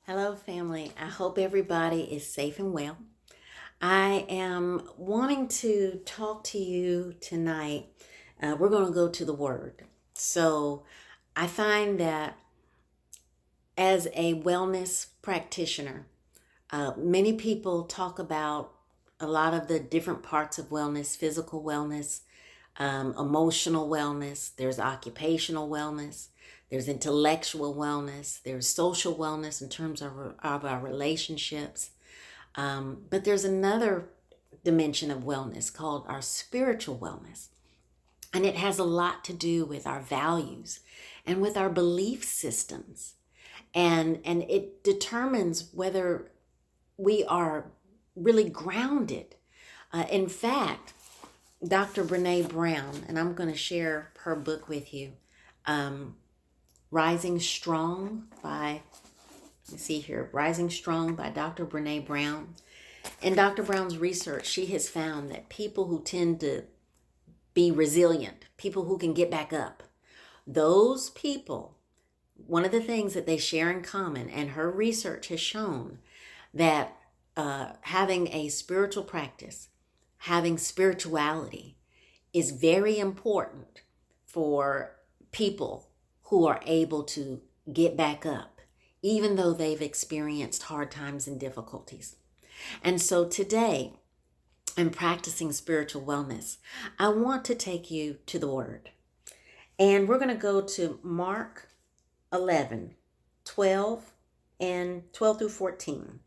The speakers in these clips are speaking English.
Hello, family. I hope everybody is safe and well. I am wanting to talk to you tonight. We're going to go to the Word. So, I find that as a wellness practitioner, many people talk about a lot of the different parts of wellness: physical wellness, emotional wellness, there's occupational wellness, there's intellectual wellness, there's social wellness in terms of our relationships. But there's another dimension of wellness called our spiritual wellness. And it has a lot to do with our values and with our belief systems. And it determines whether we are really grounded. In fact, Dr. Brene Brown, and I'm going to share her book with you, Rising Strong by, let's see here, Rising Strong by Dr. Brene Brown. In Dr. Brown's research, she has found that people who tend to be resilient, people who can get back up, those people, one of the things that they share in common, and her research has shown that having a spiritual practice, having spirituality is very important for people who are able to get back up, even though they've experienced hard times and difficulties. And so today, in practicing spiritual wellness, I want to take you to the Word. And we're going to go to Mark 11, 12, and 12 through 14.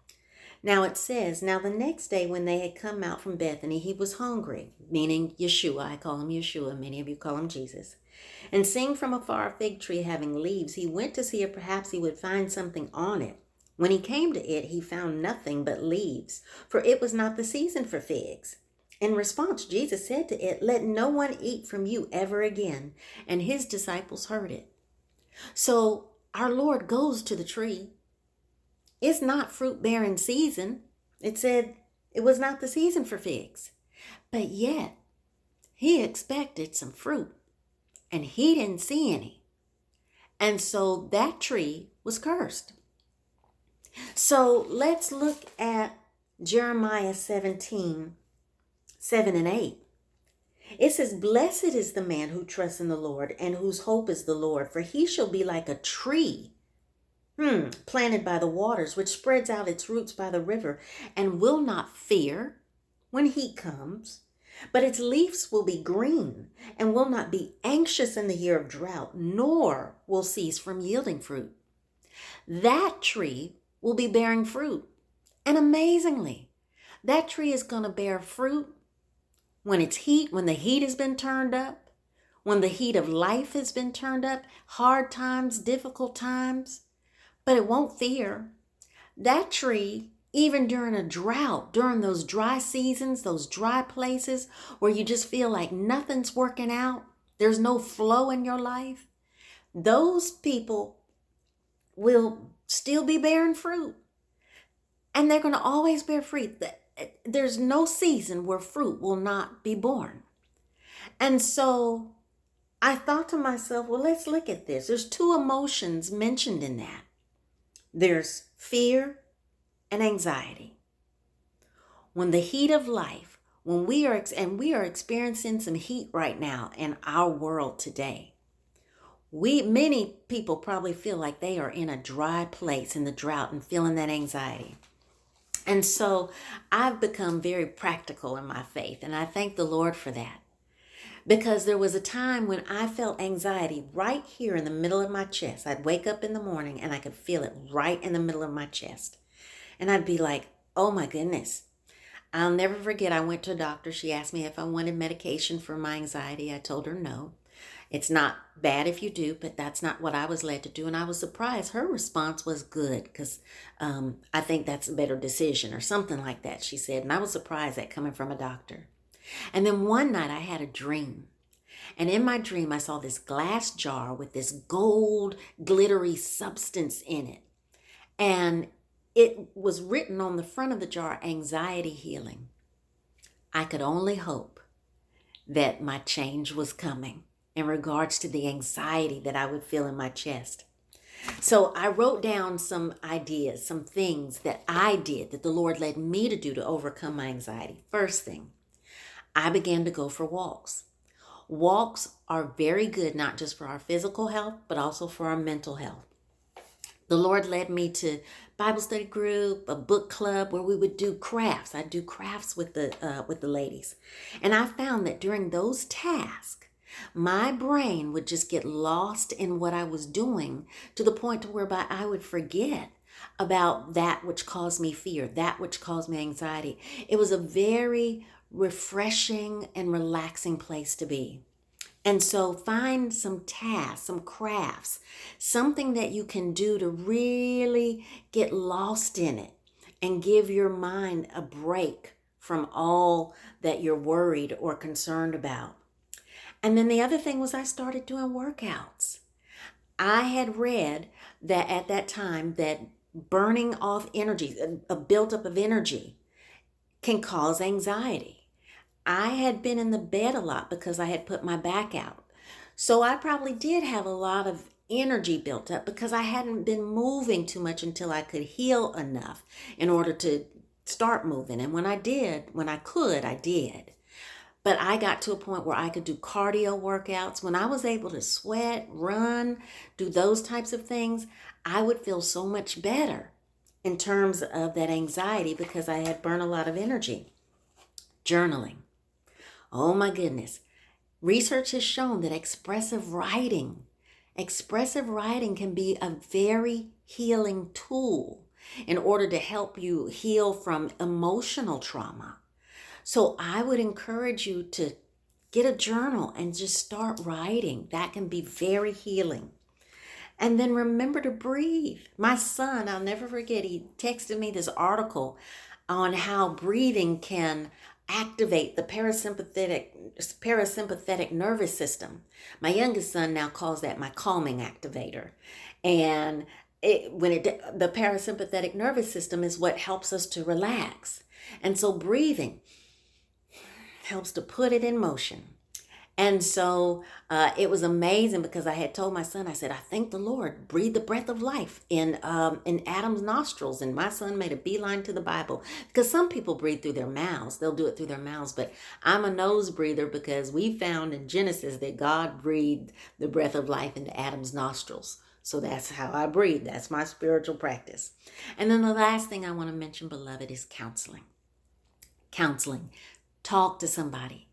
Now it says, now the next day when they had come out from Bethany, he was hungry, meaning Yeshua. I call him Yeshua. Many of you call him Jesus. And seeing from afar a fig tree having leaves, he went to see if perhaps he would find something on it. When he came to it, he found nothing but leaves, for it was not the season for figs. In response, Jesus said to it, let no one eat from you ever again. And his disciples heard it. So our Lord goes to the tree. It's not fruit bearing season. It said it was not the season for figs. But yet, he expected some fruit, and he didn't see any. And so that tree was cursed. So let's look at Jeremiah 17, 7 and 8. It says, blessed is the man who trusts in the Lord and whose hope is the Lord, for he shall be like a tree planted by the waters, which spreads out its roots by the river, and will not fear when heat comes, but its leaves will be green, and will not be anxious in the year of drought, nor will cease from yielding fruit. That tree will be bearing fruit. And amazingly, that tree is going to bear fruit when when the heat has been turned up, when the heat of life has been turned up, hard times, difficult times. But it won't fear. That tree, even during a drought, during those dry seasons, those dry places where you just feel like nothing's working out, there's no flow in your life, those people will still be bearing fruit. And they're going to always bear fruit. There's no season where fruit will not be born. And so I thought to myself, well, let's look at this. There's two emotions mentioned in that. There's fear and anxiety. When the heat of life, when we are experiencing some heat right now in our world today, many people probably feel like they are in a dry place in the drought and feeling that anxiety. And so I've become very practical in my faith, and I thank the Lord for that. Because there was a time when I felt anxiety right here in the middle of my chest. I'd wake up in the morning and I could feel it right in the middle of my chest. And I'd be like, oh my goodness. I'll never forget, I went to a doctor. She asked me if I wanted medication for my anxiety. I told her no. It's not bad if you do, but that's not what I was led to do. And I was surprised. Her response was good because I think that's a better decision or something like that, she said. And I was surprised that coming from a doctor. And then one night I had a dream. And in my dream, I saw this glass jar with this gold, glittery substance in it. And it was written on the front of the jar, anxiety healing. I could only hope that my change was coming in regards to the anxiety that I would feel in my chest. So I wrote down some ideas, some things that I did that the Lord led me to do to overcome my anxiety. First thing, I began to go for walks. Walks are very good, not just for our physical health, but also for our mental health. The Lord led me to Bible study group, a book club where we would do crafts. I'd do crafts with the ladies. And I found that during those tasks, my brain would just get lost in what I was doing to the point to whereby I would forget about that which caused me fear, that which caused me anxiety. It was a very refreshing and relaxing place to be. And so find some tasks, some crafts, something that you can do to really get lost in it and give your mind a break from all that you're worried or concerned about. And then the other thing was I started doing workouts. I had read that at that time that burning off energy, a buildup of energy, can cause anxiety. I had been in the bed a lot because I had put my back out. So I probably did have a lot of energy built up because I hadn't been moving too much until I could heal enough in order to start moving. And when I could, I did. But I got to a point where I could do cardio workouts. When I was able to sweat, run, do those types of things, I would feel so much better in terms of that anxiety because I had burned a lot of energy. Journaling. Oh my goodness. Research has shown that expressive writing can be a very healing tool in order to help you heal from emotional trauma. So I would encourage you to get a journal and just start writing. That can be very healing. And then remember to breathe. My son, I'll never forget, he texted me this article on how breathing can activate the parasympathetic nervous system. My youngest son now calls that my calming activator. And the parasympathetic nervous system is what helps us to relax. And so breathing helps to put it in motion. And so it was amazing because I had told my son, I said, I thank the Lord, breathe the breath of life in Adam's nostrils. And my son made a beeline to the Bible because some people breathe through their mouths. They'll do it through their mouths. But I'm a nose breather because we found in Genesis that God breathed the breath of life into Adam's nostrils. So that's how I breathe. That's my spiritual practice. And then the last thing I want to mention, beloved, is counseling. Counseling. Talk to somebody.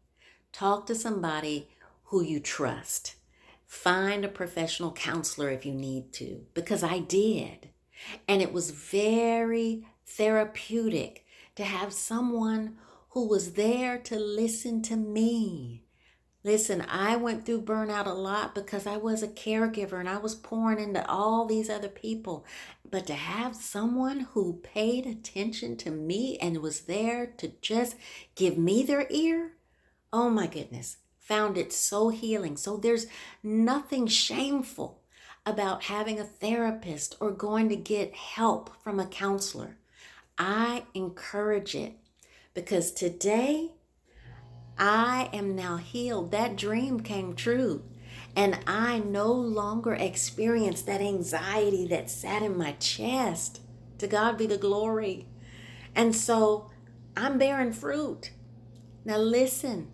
Talk to somebody who you trust. Find a professional counselor if you need to, because I did. And it was very therapeutic to have someone who was there to listen to me. Listen, I went through burnout a lot because I was a caregiver and I was pouring into all these other people. But to have someone who paid attention to me and was there to just give me their ear, oh my goodness, found it so healing. So there's nothing shameful about having a therapist or going to get help from a counselor. I encourage it because today I am now healed. That dream came true. And I no longer experience that anxiety that sat in my chest. To God be the glory. And so I'm bearing fruit. Now listen.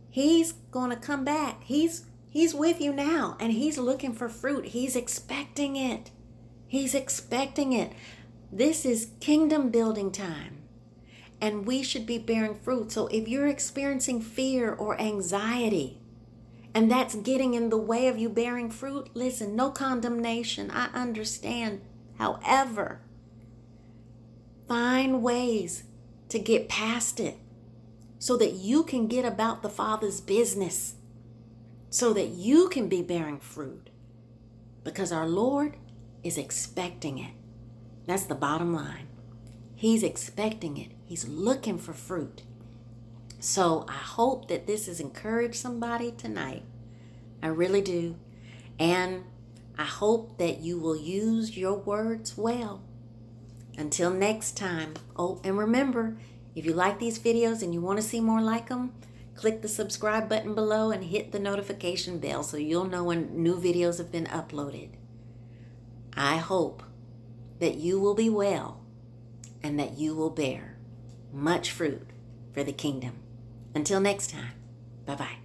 He's going to come back. He's with you now and he's looking for fruit. He's expecting it. He's expecting it. This is kingdom building time and we should be bearing fruit. So if you're experiencing fear or anxiety and that's getting in the way of you bearing fruit, listen, no condemnation. I understand. However, find ways to get past it, so that you can get about the Father's business, so that you can be bearing fruit, because our Lord is expecting it. That's the bottom line. He's expecting it. He's looking for fruit. So I hope that this has encouraged somebody tonight. I really do. And I hope that you will use your words well. Until next time. Oh, and remember, if you like these videos and you want to see more like them, click the subscribe button below and hit the notification bell so you'll know when new videos have been uploaded. I hope that you will be well and that you will bear much fruit for the kingdom. Until next time, bye-bye.